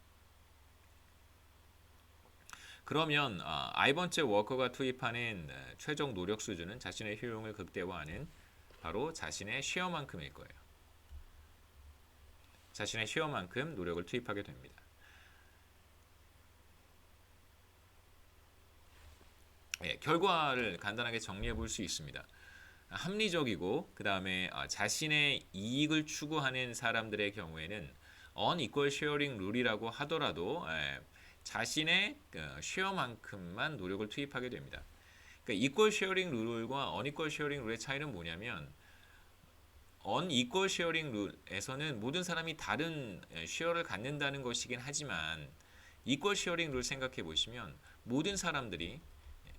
그러면 i번째 워커가 투입하는 최종 노력 수준은 자신의 효용을 극대화하는 바로 자신의 쉐어만큼일 거예요. 자신의 쉐어만큼 노력을 투입하게 됩니다. 결과를 간단하게 정리해 볼 수 있습니다. 합리적이고 그 다음에 자신의 이익을 추구하는 사람들의 경우에는 unequal sharing 룰이라고 하더라도 자신의 쉐어만큼만 노력을 투입하게 됩니다. 그러니까 equal sharing 룰과 unequal sharing 룰의 차이는 뭐냐면 unequal sharing 룰에서는 모든 사람이 다른 쉐어를 갖는다는 것이긴 하지만 이퀄 쉐어링 룰 생각해 보시면 모든 사람들이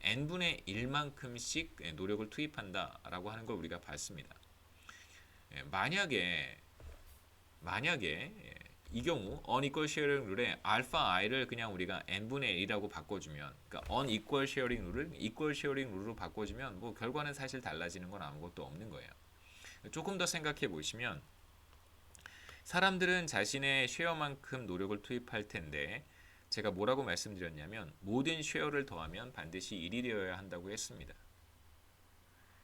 n분의 1만큼씩 노력을 투입한다라고 하는 걸 우리가 봤습니다. 만약에 이 경우 unequal sharing 룰에 알파 i를 그냥 우리가 n분의 1이라고 바꿔주면, 그러니까 unequal sharing 룰을 equal sharing 룰로 바꿔주면 뭐 결과는 사실 달라지는 건 아무것도 없는 거예요. 조금 더 생각해 보시면 사람들은 자신의 쉐어만큼 노력을 투입할 텐데 제가 뭐라고 말씀드렸냐면 모든 쉐어를 더하면 반드시 1이 되어야 한다고 했습니다.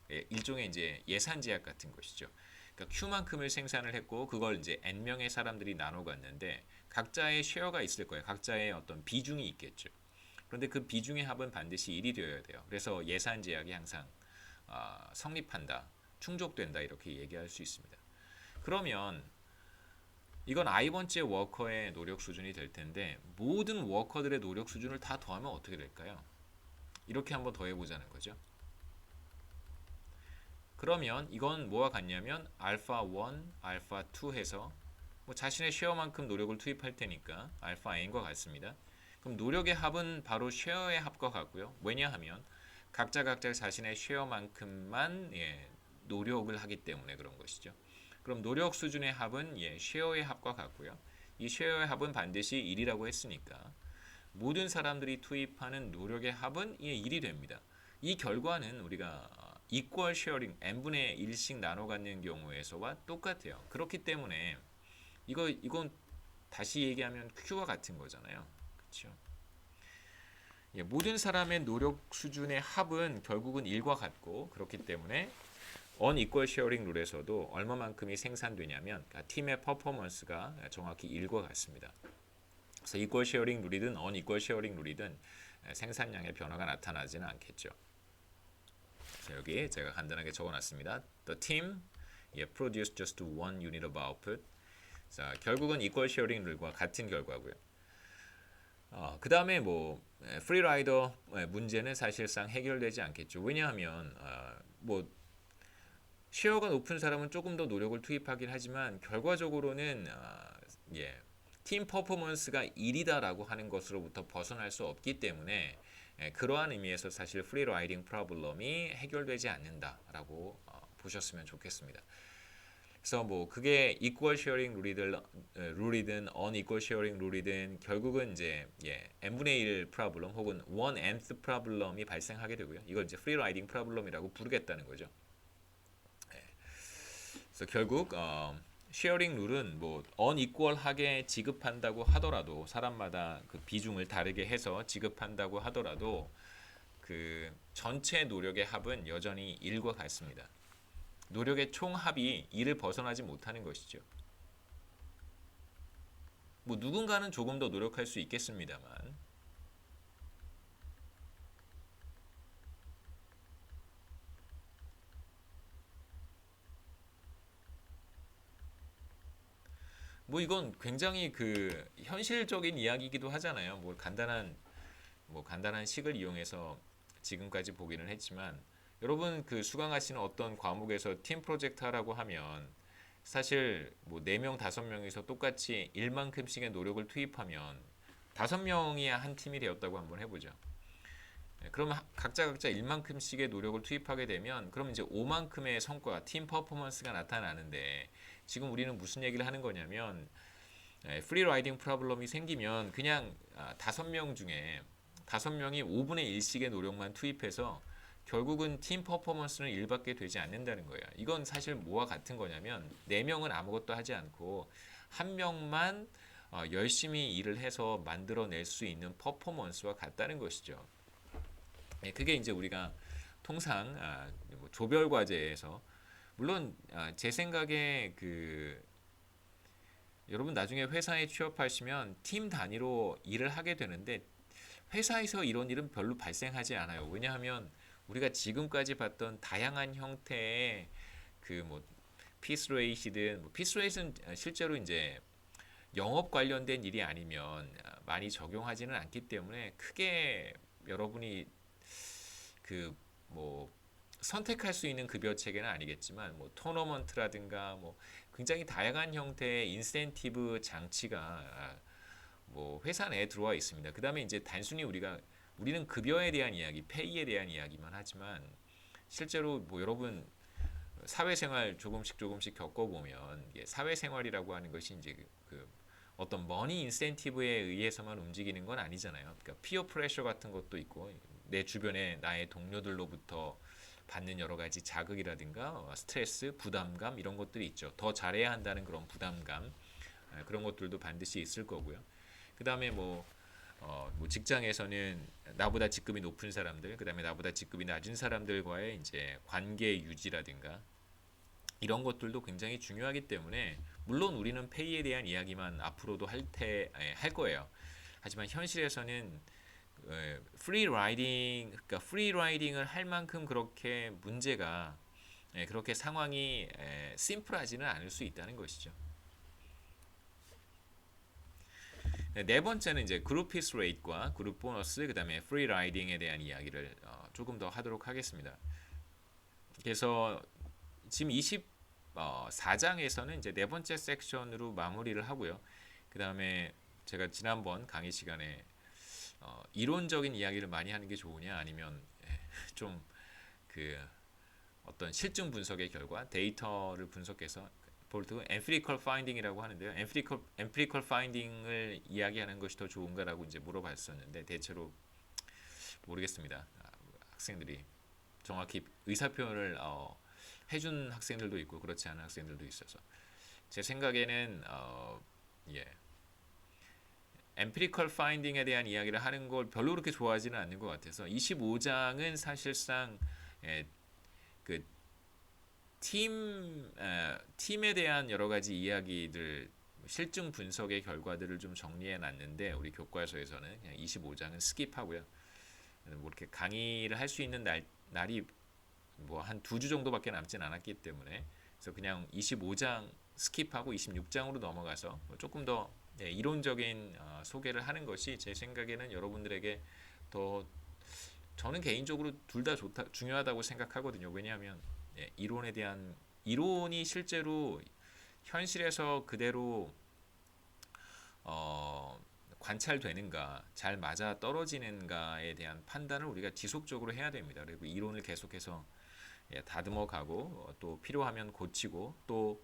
일종의 이제 예산 제약 같은 것이죠. 그러니까 Q만큼을 생산을 했고 그걸 이제 N명의 사람들이 나눠 갔는데 각자의 쉐어가 있을 거예요. 각자의 어떤 비중이 있겠죠. 그런데 그 비중의 합은 반드시 1이 되어야 돼요. 그래서 예산 제약이 항상 성립한다, 충족된다 이렇게 얘기할 수 있습니다. 그러면 이건 i번째 워커의 노력 수준이 될 텐데 모든 워커들의 노력 수준을 다 더하면 어떻게 될까요? 이렇게 한번 더해보자는 거죠. 그러면 이건 뭐와 같냐면 알파 1, 알파 2 해서 뭐 자신의 쉐어만큼 노력을 투입할 테니까 알파 n과 같습니다. 그럼 노력의 합은 바로 쉐어의 합과 같고요. 왜냐하면 각자 자신의 쉐어만큼만 노력을 하기 때문에 그런 것이죠. 그럼 노력 수준의 합은 쉐어의 합과 같고요. 이 쉐어의 합은 반드시 1이라고 했으니까 모든 사람들이 투입하는 노력의 합은 1이 됩니다. 이 결과는 우리가 equal sharing n분의 1씩 나눠 갖는 경우에서와 똑같아요. 그렇기 때문에 이건 다시 얘기하면 Q와 같은 거잖아요. 그렇죠? 모든 사람의 노력 수준의 합은 결국은 1과 같고 그렇기 때문에 unequal sharing 룰에서도 얼마만큼이 생산되냐면 팀의 퍼포먼스가 정확히 1과 같습니다. 그래서 equal sharing 룰이든 unequal sharing 룰이든 생산량의 변화가 나타나지는 않겠죠. 그래서 여기 제가 간단하게 적어놨습니다. The team produced just one unit of output. 자, 결국은 equal sharing 룰과 같은 결과고요. 그 다음에 뭐 프리라이더 문제는 사실상 해결되지 않겠죠. 왜냐하면 뭐 쉐어가 높은 사람은 조금 더 노력을 투입하긴 하지만 결과적으로는 팀 퍼포먼스가 1이다라고 하는 것으로부터 벗어날 수 없기 때문에 그러한 의미에서 사실 프리라이딩 프로블럼이 해결되지 않는다라고 보셨으면 좋겠습니다. 그래서 뭐 그게 equal sharing 룰이든 unequal sharing 룰이든 결국은 이제 n분의 1 프로블럼 혹은 1nth 프로블럼이 발생하게 되고요. 이걸 이제 프리라이딩 프로블럼이라고 부르겠다는 거죠. 그래서 결국 쉐어링 룰은 뭐 unequal하게 지급한다고 하더라도 사람마다 그 비중을 다르게 해서 지급한다고 하더라도 그 전체 노력의 합은 여전히 1과 같습니다. 노력의 총합이 1을 벗어나지 못하는 것이죠. 뭐 누군가는 조금 더 노력할 수 있겠습니다만 뭐 이건 굉장히 그 현실적인 이야기이기도 하잖아요. 간단한 식을 이용해서 지금까지 보기는 했지만 여러분 그 수강하시는 어떤 과목에서 팀 프로젝트 하라고 하면 사실 뭐 4명, 5명이서 똑같이 1만큼씩의 노력을 투입하면 5명이 한 팀이 되었다고 한번 해보죠. 그러면 각자 1만큼씩의 노력을 투입하게 되면 그럼 이제 5만큼의 성과, 팀 퍼포먼스가 나타나는데 지금 우리는 무슨 얘기를 하는 거냐면 프리라이딩 프로블럼이 생기면 그냥 5명 중에 5명이 5분의 1씩의 노력만 투입해서 결국은 팀 퍼포먼스는 1밖에 되지 않는다는 거예요. 이건 사실 뭐와 같은 거냐면 4명은 아무것도 하지 않고 1명만 열심히 일을 해서 만들어낼 수 있는 퍼포먼스와 같다는 것이죠. 그게 이제 우리가 통상 뭐 조별 과제에서 물론 제 생각에 그 여러분 나중에 회사에 취업하시면 팀 단위로 일을 하게 되는데 회사에서 이런 일은 별로 발생하지 않아요. 왜냐하면 우리가 지금까지 봤던 다양한 형태의 그 뭐 피스레이시든 뭐 피스레이스는 실제로 이제 영업 관련된 일이 아니면 많이 적용하지는 않기 때문에 크게 여러분이 그 뭐 선택할 수 있는 급여 체계는 아니겠지만 뭐 토너먼트라든가 뭐 굉장히 다양한 형태의 인센티브 장치가 뭐 회사 내에 들어와 있습니다. 그 다음에 이제 단순히 우리는 급여에 대한 이야기, 페이에 대한 이야기만 하지만 실제로 뭐 여러분 사회생활 조금씩 겪어보면 사회생활이라고 하는 것이 이제 어떤 머니 인센티브에 의해서만 움직이는 건 아니잖아요. 그러니까 피어 프레셔 같은 것도 있고 내 주변에 나의 동료들로부터 받는 여러 가지 자극이라든가 스트레스, 부담감 이런 것들이 있죠. 더 잘해야 한다는 그런 부담감 그런 것들도 반드시 있을 거고요. 그 다음에 뭐 직장에서는 나보다 직급이 높은 사람들, 그 다음에 나보다 직급이 낮은 사람들과의 이제 관계 유지라든가 이런 것들도 굉장히 중요하기 때문에 물론 우리는 페이에 대한 이야기만 앞으로도 할 거예요. 하지만 현실에서는 그러니까 프리 라이딩을 할 만큼 그렇게 문제가 그렇게 상황이 심플하지는 않을 수 있다는 것이죠. 네 번째는 이제 그룹 피스 레이트과 그룹 보너스 그다음에 프리 라이딩에 대한 이야기를 조금 더 하도록 하겠습니다. 그래서 지금 24장에서는 이제 네 번째 섹션으로 마무리를 하고요. 그다음에 제가 지난번 강의 시간에 이론적인 이야기를 많이 하는 게 좋으냐 아니면 좀 그 어떤 실증 분석의 결과 데이터를 분석해서 보통 empirical finding이라고 하는데요. empirical finding을 이야기하는 것이 더 좋은가라고 이제 물어봤었는데 대체로 모르겠습니다. 학생들이 정확히 의사 표현을 해준 학생들도 있고 그렇지 않은 학생들도 있어서 제 생각에는 예. empirical finding에 대한 이야기를 하는 걸 별로 그렇게 좋아하지는 않는 것 같아서 25장은 사실상 그 팀에 대한 여러 가지 이야기들 실증 분석의 결과들을 좀 정리해 놨는데 우리 교과서에서는 그냥 25장은 스킵하고요. 뭐 이렇게 강의를 할 수 있는 날이 뭐 한 2주 정도밖에 남진 않았기 때문에 그래서 그냥 25장 스킵하고 26장으로 넘어가서 조금 더 이론적인 소개를 하는 것이 제 생각에는 여러분들에게 더 저는 개인적으로 둘 다 중요하다고 생각하거든요. 왜냐하면 이론이 실제로 현실에서 그대로 관찰되는가, 잘 맞아 떨어지는가에 대한 판단을 우리가 지속적으로 해야 됩니다. 그리고 이론을 계속해서 다듬어 가고 또 필요하면 고치고 또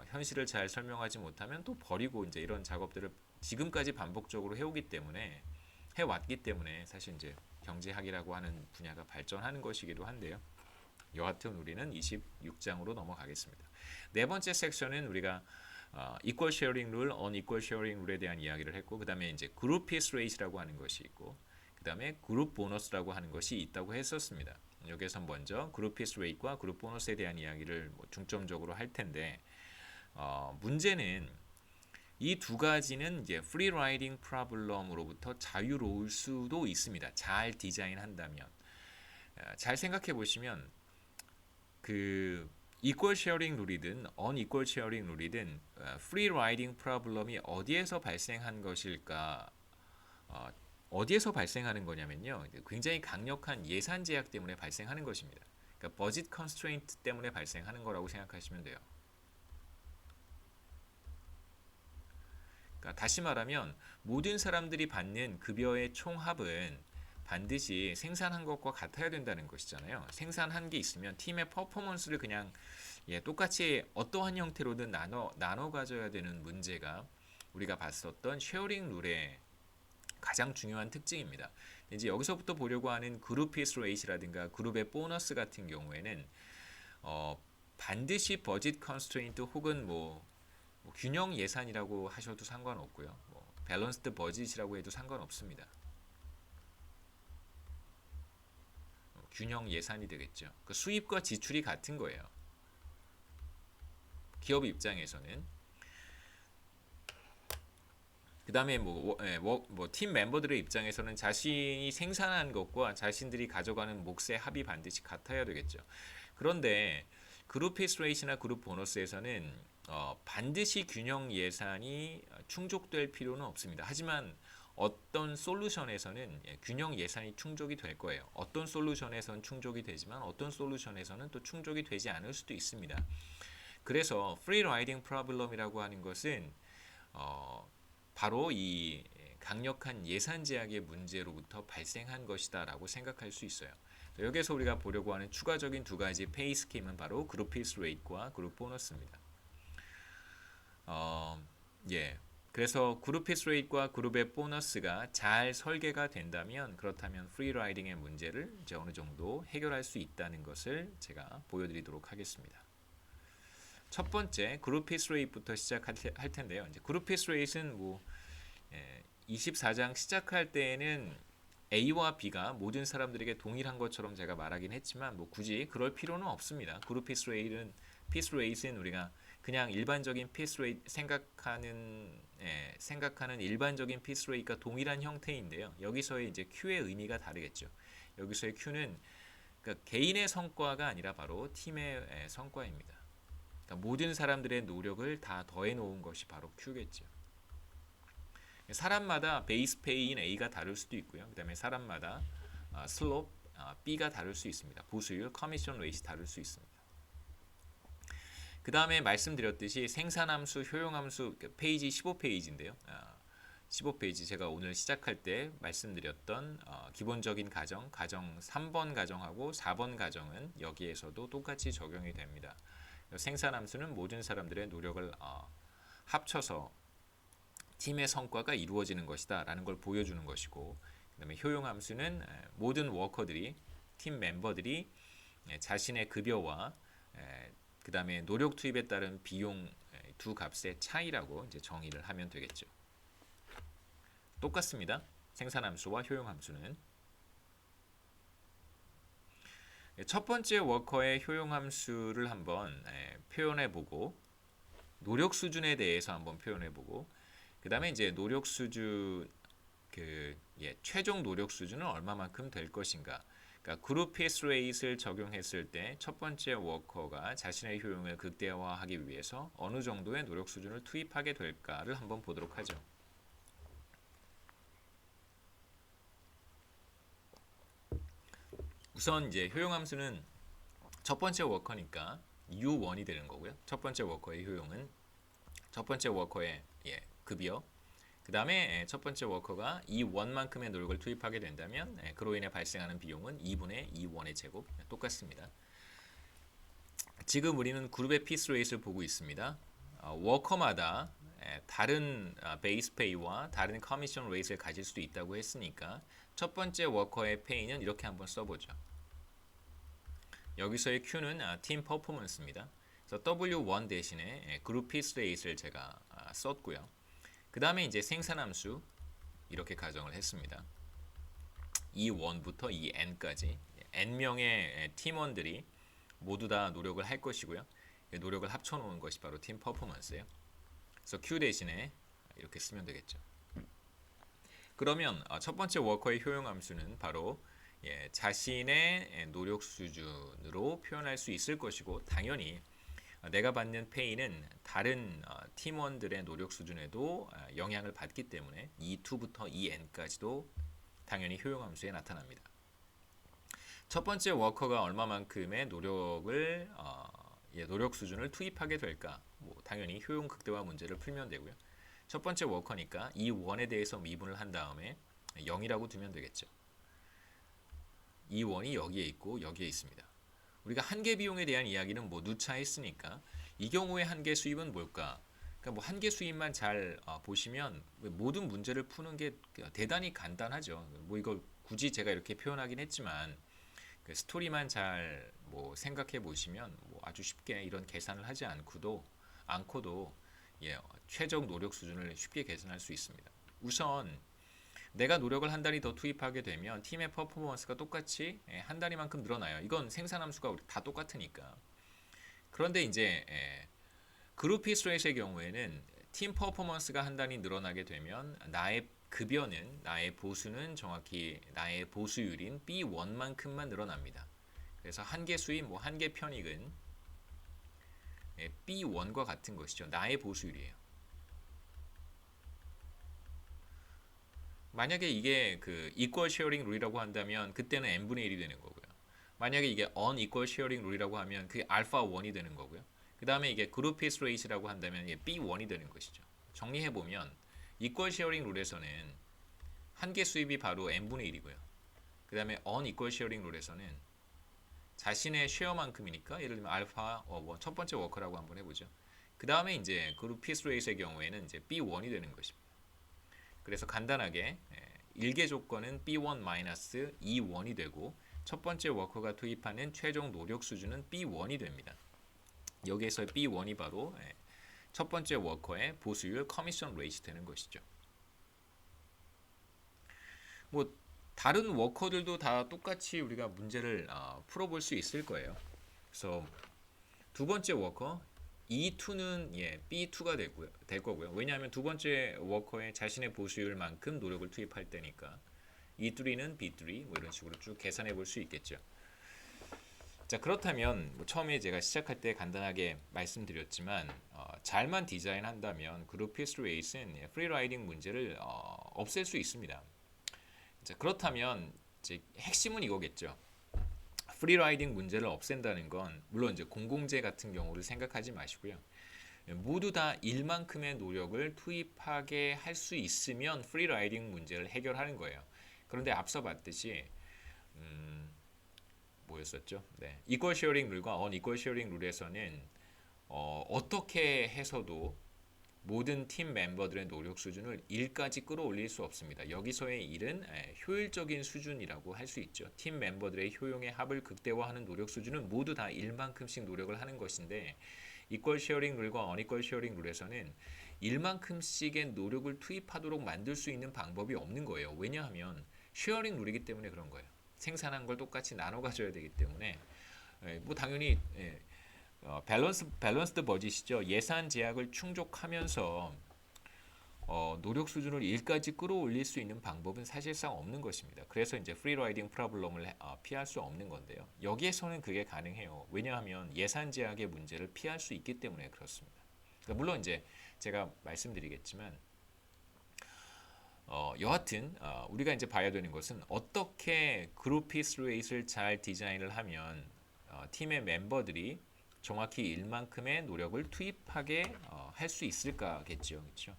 현실을 잘 설명하지 못하면 또 버리고 이제 이런 작업들을 지금까지 반복적으로 해왔기 때문에 사실 이제 경제학이라고 하는 분야가 발전하는 것이기도 한데요. 여하튼 우리는 26장으로 넘어가겠습니다. 네 번째 섹션은 우리가 equal sharing rule, unequal sharing rule에 대한 이야기를 했고 그 다음에 이제 group piece rate라고 하는 것이 있고 그 다음에 그룹 보너스라고 하는 것이 있다고 했었습니다. 여기서 먼저 그룹 피스 레이트와 그룹 보너스에 대한 이야기를 중점적으로 할 텐데 문제는 이 두 가지는 이제 프리 라이딩 프로블럼으로부터 자유로울 수도 있습니다. 잘 디자인한다면 잘 생각해 보시면 그 이퀄 쉐어링 룰이든 언이퀄 쉐어링 룰이든 프리 라이딩 프로블럼이 어디에서 발생한 것일까? 어디에서 발생하는 거냐면요. 굉장히 강력한 예산 제약 때문에 발생하는 것입니다. 그러니까 버짓 컨스트레인트 때문에 발생하는 거라고 생각하시면 돼요. 그러니까 다시 말하면 모든 사람들이 받는 급여의 총합은 반드시 생산한 것과 같아야 된다는 것이잖아요. 생산한 게 있으면 팀의 퍼포먼스를 그냥 똑같이 어떠한 형태로든 나눠 가져야 되는 문제가 우리가 봤었던 쉐어링 룰의 가장 중요한 특징입니다. 이제 여기서부터 보려고 하는 그룹 피스 레이트라든가 그룹의 보너스 같은 경우에는 반드시 버짓 컨스트레인트 혹은 뭐 균형 예산이라고 하셔도 상관없고요. 밸런스드 버짓이라고 해도 상관없습니다. 균형 예산이 되겠죠. 그 수입과 지출이 같은 거예요. 기업 입장에서는 그 다음에 팀 멤버들의 입장에서는 자신이 생산한 것과 자신들이 가져가는 몫의 합이 반드시 같아야 되겠죠. 그런데 그룹 피스 레이트나 그룹 보너스에서는 반드시 균형 예산이 충족될 필요는 없습니다. 하지만 어떤 솔루션에서는 균형 예산이 충족이 될 거예요. 어떤 솔루션에서는 충족이 되지만 어떤 솔루션에서는 또 충족이 되지 않을 수도 있습니다. 그래서 프리 라이딩 프로블럼이라고 하는 것은 바로 이 강력한 예산 제약의 문제로부터 발생한 것이다라고 생각할 수 있어요. 여기서 우리가 보려고 하는 추가적인 두 가지 페이 스킴은 바로 그룹 피스 레이트와 그룹 보너스입니다. 예. 그래서 그룹 피스 레이트와 그룹의 보너스가 잘 설계가 된다면 그렇다면 프리 라이딩의 문제를 이제 어느 정도 해결할 수 있다는 것을 제가 보여드리도록 하겠습니다. 첫 번째 그룹 피스 레이트부터 시작할 텐데요. 이제 그룹 피스 레이트는 24장 시작할 때에는 A와 B가 모든 사람들에게 동일한 것처럼 제가 말하긴 했지만 굳이 그럴 필요는 없습니다. 그룹 피스 레이트는 우리가 그냥 일반적인 피스 레이트 생각하는 일반적인 피스 레이트가 동일한 형태인데요. 여기서의 이제 Q의 의미가 다르겠죠. 여기서의 Q는 그러니까 개인의 성과가 아니라 바로 팀의 성과입니다. 그러니까 모든 사람들의 노력을 다 더해 놓은 것이 바로 Q겠죠. 사람마다 베이스 페이인 A가 다를 수도 있고요. 그다음에 사람마다 슬롭 B가 다를 수 있습니다. 보수율, 커미션 레이트 다를 수 있습니다. 그 다음에 말씀드렸듯이 생산함수, 효용함수 페이지 15페이지인데요. 15페이지 제가 오늘 시작할 때 말씀드렸던 기본적인 가정 3번 가정하고 4번 가정은 여기에서도 똑같이 적용이 됩니다. 생산함수는 모든 사람들의 노력을 합쳐서 팀의 성과가 이루어지는 것이다 라는 걸 보여주는 것이고, 그 다음에 효용함수는 모든 워커들이 팀 멤버들이 자신의 급여와 그 다음에 노력 투입에 따른 비용 두 값의 차이라고 이제 정의를 하면 되겠죠. 똑같습니다. 생산함수와 효용함수는. 첫 번째 워커의 효용함수를 한번 표현해보고 노력 수준에 대해서 한번 표현해보고 그 다음에 이제 노력 수준 최종 노력 수준은 얼마만큼 될 것인가. 그러니까 그룹 피스 레이트를 적용했을 때 첫 번째 워커가 자신의 효용을 극대화하기 위해서 어느 정도의 노력 수준을 투입하게 될까를 한번 보도록 하죠. 우선 이제 효용함수는 첫 번째 워커니까 U1이 되는 거고요. 첫 번째 워커의 효용은 첫 번째 워커의 급여, 그 다음에 첫 번째 워커가 이 원만큼의 노력을 투입하게 된다면 그로 인해 발생하는 비용은 2분의 2원의 제곱 똑같습니다. 지금 우리는 그룹의 피스 레이트를 보고 있습니다. 워커마다 다른 베이스 페이와 다른 커미션 레이트를 가질 수도 있다고 했으니까 첫 번째 워커의 페이는 이렇게 한번 써보죠. 여기서의 Q는 팀 퍼포먼스입니다. 그래서 W1 대신에 그룹 피스 레이트를 제가 썼고요. 그 다음에 이제 생산함수 이렇게 가정을 했습니다. 이 1부터 이 n까지 n명의 팀원들이 모두 다 노력을 할 것이고요. 노력을 합쳐놓은 것이 바로 팀 퍼포먼스예요. 그래서 Q 대신에 이렇게 쓰면 되겠죠. 그러면 첫 번째 워커의 효용함수는 바로 자신의 노력 수준으로 표현할 수 있을 것이고 당연히 내가 받는 페이는 다른 팀원들의 노력 수준에도 영향을 받기 때문에 E2부터 EN까지도 당연히 효용함수에 나타납니다. 첫 번째 워커가 얼마만큼의 노력을 노력 수준을 투입하게 될까? 당연히 효용 극대화 문제를 풀면 되고요. 첫 번째 워커니까 이 원에 대해서 미분을 한 다음에 0이라고 두면 되겠죠. 이 원이 여기에 있고 여기에 있습니다. 우리가 한계 비용에 대한 이야기는 누차 했으니까 이 경우에 한계 수입은 뭘까? 그러니까 한계 수입만 잘 보시면 모든 문제를 푸는 게 대단히 간단하죠. 이걸 굳이 제가 이렇게 표현하긴 했지만 그 스토리만 잘 생각해 보시면 아주 쉽게 이런 계산을 하지 않고도 최적 노력 수준을 쉽게 계산할 수 있습니다. 우선 내가 노력을 한 단위 더 투입하게 되면 팀의 퍼포먼스가 똑같이 한 단위만큼 늘어나요. 이건 생산함수가 다 똑같으니까. 그런데 이제 그룹 피스 레이트의 경우에는 팀 퍼포먼스가 한 단위 늘어나게 되면 나의 급여는 나의 보수는 정확히 나의 보수율인 B1만큼만 늘어납니다. 그래서 한계 수입, 한계 편익은 B1과 같은 것이죠. 나의 보수율이에요. 만약에 이게 그 equal sharing 룰이라고 한다면 그때는 n분의 1이 되는 거고요. 만약에 이게 unequal sharing 룰이라고 하면 그게 알파 1이 되는 거고요. 그 다음에 이게 그룹 피스 레이트라고 한다면 이게 B1이 되는 것이죠. 정리해 보면 이퀄 쉐어링 룰에서는 한계 수입이 바로 n분의 1이고요. 그 다음에 unequal sharing 룰에서는 자신의 쉐어만큼이니까 예를 들면 알파 첫 번째 워커라고 한번 해보죠. 그 다음에 이제 그룹 피스 레이스의 경우에는 이제 B1이 되는 것입니다. 그래서 간단하게 일개 조건은 B1-E1이 되고 첫 번째 워커가 투입하는 최종 노력 수준은 B1이 됩니다. 여기에서 B1이 바로 첫 번째 워커의 보수율 커미션 레이트 되는 것이죠. 뭐 다른 워커들도 다 똑같이 우리가 문제를 풀어볼 수 있을 거예요. 그래서 두 번째 워커 E2는 B2가 될 거고요. 왜냐하면 두 번째 워커의 자신의 보수율만큼 노력을 투입할 때니까 E3는 B3 뭐 이런 식으로 쭉 계산해 볼 수 있겠죠. 자, 그렇다면 뭐 처음에 제가 시작할 때 간단하게 말씀드렸지만 잘만 디자인한다면 그룹 피스 레이스는 프리라이딩 문제를 없앨 수 있습니다. 자, 그렇다면 이제 핵심은 이거겠죠. 프리라이딩 문제를 없앤다는 건 물론 이제 공공재 같은 경우를 생각하지 마시고요. 모두 다 1만큼의 노력을 투입하게 할 수 있으면 프리라이딩 문제를 해결하는 거예요. 그런데 앞서 봤듯이 뭐였었죠? 네. 이퀄 쉐어링 룰과 언이퀄 쉐어링 룰에서는 어떻게 해서도 모든 팀 멤버들의 노력 수준을 1까지 끌어올릴 수 없습니다. 여기서의 1은 효율적인 수준이라고 할 수 있죠. 팀 멤버들의 효용의 합을 극대화하는 노력 수준은 모두 다 1만큼씩 노력을 하는 것인데 이퀄 쉐어링 룰과 언이퀄 쉐어링 룰에서는 1만큼씩의 노력을 투입하도록 만들 수 있는 방법이 없는 거예요. 왜냐하면 쉐어링 룰이기 때문에 그런 거예요. 생산한 걸 똑같이 나눠 가져야 되기 때문에 뭐 당연히 밸런스드 버짓이죠. 예산 제약을 충족하면서 노력 수준을 1까지 끌어올릴 수 있는 방법은 사실상 없는 것입니다. 그래서 이제 프리라이딩 프로블럼을 피할 수 없는 건데요. 여기에서는 그게 가능해요. 왜냐하면 예산 제약의 문제를 피할 수 있기 때문에 그렇습니다. 그러니까 물론 이제 제가 말씀드리겠지만 여하튼 우리가 이제 봐야 되는 것은 어떻게 그룹 피스 레이스를 잘 디자인을 하면 팀의 멤버들이 정확히 1만큼의 노력을 투입하게 할 수 있을까겠죠. 그렇죠?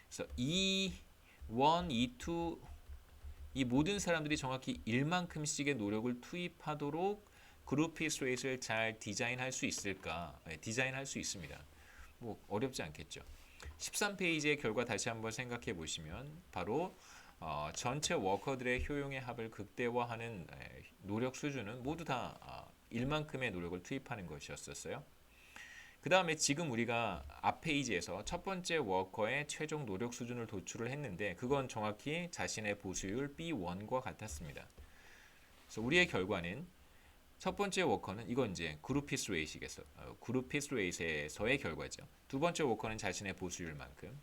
그래서 E1, E2 이 모든 사람들이 정확히 1만큼씩의 노력을 투입하도록 그룹 피스 레이스를 잘 디자인할 수 있을까? 디자인할 수 있습니다. 뭐 어렵지 않겠죠. 13페이지의 결과 다시 한번 생각해 보시면 바로 전체 워커들의 효용의 합을 극대화하는 노력 수준은 모두 다 1만큼의 노력을 투입하는 것이었어요. 그 다음에 지금 우리가 앞 페이지에서 첫 번째 워커의 최종 노력 수준을 도출을 했는데 그건 정확히 자신의 보수율 B1과 같았습니다. 그래서 우리의 결과는 첫 번째 워커는 이건 이제 그룹 피스 레이시겠어. 그룹 피스 레이스에서의 결과죠. 두 번째 워커는 자신의 보수율만큼,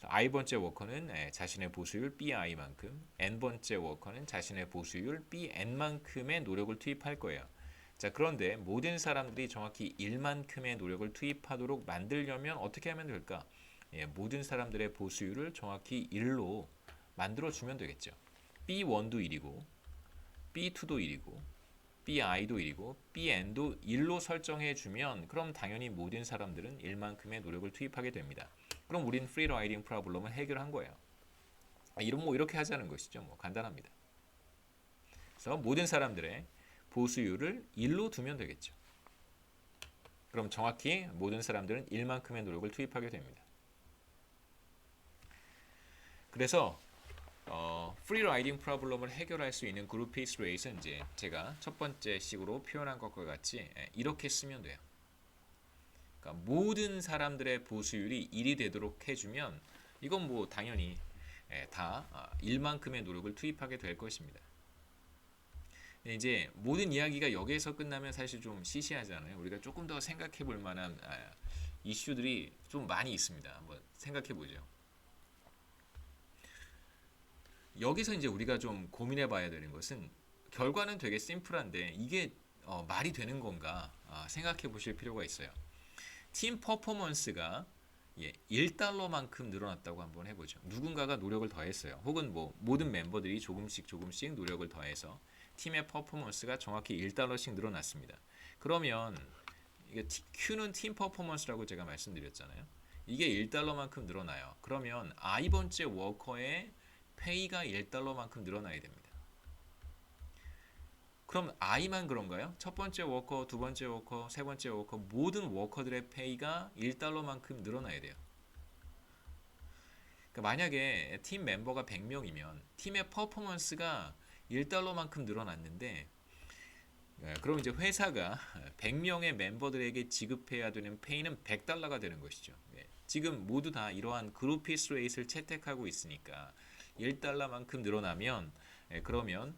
I 번째 워커는 자신의 보수율 BI만큼, N 번째 워커는 자신의 보수율 BN만큼의 노력을 투입할 거예요. 자, 그런데 모든 사람들이 정확히 1만큼의 노력을 투입하도록 만들려면 어떻게 하면 될까? 모든 사람들의 보수율을 정확히 1로 만들어주면 되겠죠. B1도 1이고, B2도 1이고, BI도 1이고, BN도 1로 설정해주면 그럼 당연히 모든 사람들은 1만큼의 노력을 투입하게 됩니다. 그럼 우린 프리라이딩 프로블럼을 해결한 거예요. 이렇게 하자는 것이죠. 뭐 간단합니다. 그래서 모든 사람들의 보수율을 1로 두면 되겠죠. 그럼 정확히 모든 사람들은 1만큼의 노력을 투입하게 됩니다. 그래서 프리라이딩 프로블럼을 해결할 수 있는 그룹 피스 레이스는 이제 제가 첫 번째 식으로 표현한 것과 같이 이렇게 쓰면 돼요. 그러니까 모든 사람들의 보수율이 1이 되도록 해주면 이건 뭐 당연히 다 1만큼의 노력을 투입하게 될 것입니다. 이제 모든 이야기가 여기에서 끝나면 사실 좀 시시하잖아요. 우리가 조금 더 생각해 볼 만한 이슈들이 좀 많이 있습니다. 한번 생각해 보죠. 여기서 이제 우리가 좀 고민해 봐야 되는 것은 결과는 되게 심플한데 이게 말이 되는 건가 생각해 보실 필요가 있어요. 팀 퍼포먼스가 1달러만큼 늘어났다고 한번 해보죠. 누군가가 노력을 더했어요. 혹은 뭐 모든 멤버들이 조금씩 노력을 더해서 팀의 퍼포먼스가 정확히 1달러씩 늘어났습니다. 그러면 이게 Q는 팀 퍼포먼스라고 제가 말씀드렸잖아요. 이게 1달러만큼 늘어나요. 그러면 I번째 워커의 페이가 1달러만큼 늘어나야 됩니다. 그럼 I만 그런가요? 첫 번째 워커, 두 번째 워커, 세 번째 워커 모든 워커들의 페이가 1달러만큼 늘어나야 돼요. 그러니까 만약에 팀 멤버가 100명이면 팀의 퍼포먼스가 1달러만큼 늘어났는데 그럼 이제 회사가 100명의 멤버들에게 지급해야 되는 페이는 100달러가 되는 것이죠. 지금 모두 다 이러한 그룹 피스 레이트를 채택하고 있으니까 1달러만큼 늘어나면 그러면